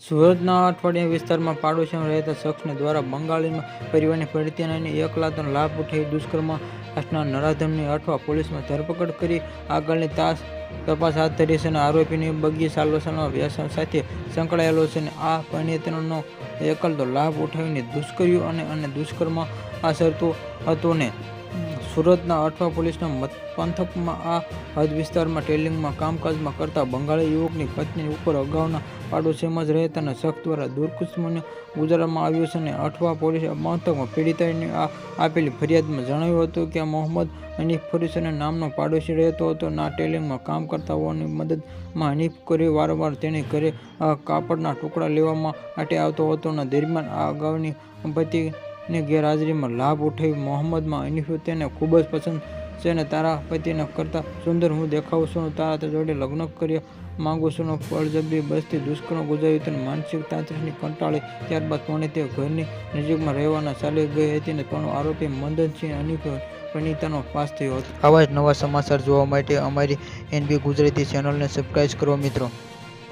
સુરતના અઠવાડિયા વિસ્તારમાં પાડોશીમાં રહેતા શખ્સને દ્વારા બંગાળીમાં પરિવારની પરિત્યાગને એકલાતો લાભ ઉઠાવી દુષ્કર્મ આચરનાર નરાધમની અઠવા પોલીસમાં ધરપકડ કરી આગળની તપાસ હાથ ધરી છે અને આરોપીની બગી સાલ્વાસાના વ્યસન સાથે સંકળાયેલો છે અને આ પરિત્યાગનો એકલતો લાભ ઉઠાવીને દુષ્કર્યું અને દુષ્કર્મ આચરતો હતો ને સુરતના અઠવા પોલીસના પંથકમાં આ હદ વિસ્તારમાં ટેલિંગમાં કામકાજમાં કરતા બંગાળી યુવકની પત્ની ઉપર અગાઉના પાડોશીમાં જ રહેતાના શખ્સ દ્વારા દુષ્કર્મ ગુજારવામાં આવ્યું છે અને અઠવા પોલીસ પંથકમાં પીડિતાની આપેલી ફરિયાદમાં જણાવ્યું હતું કે મોહમ્મદ હનીફ ફરીસન નામનો પાડોશી રહેતો હતો અને ટેલિંગમાં કામ કરતા હોવાની મદદમાં હનીફ કરી વારંવાર તેની ઘરે કાપડના ટુકડા લેવામાં માટે આવતો હતો અને દરમિયાન આ અગાઉની પતિની ગેરહાજરીમાં લાભ ઉઠાવી મોહમ્મદમાં હનીફ તેને ખૂબ જ પસંદ છે અને તારા પતિને કરતાં સુંદર હું દેખાઉં છું, તારા જોડે લગ્ન કર્યા માંગુ છું. બળજબરી બસથી દુષ્કર્મ ગુજાર્યું તેને માનસિક તાંત્રિકની કંટાળી ત્યારબાદ પણ તે ઘરની નજીકમાં રહેવાના ચાલી ગઈ હતી અને પણ આરોપી મદનસિંહ હનીફ પરિણીતાનો પાસ થયો હતો. આવા જ નવા સમાચાર જોવા માટે અમારી NB ગુજરાતી ચેનલને સબસ્ક્રાઇબ કરો મિત્રો.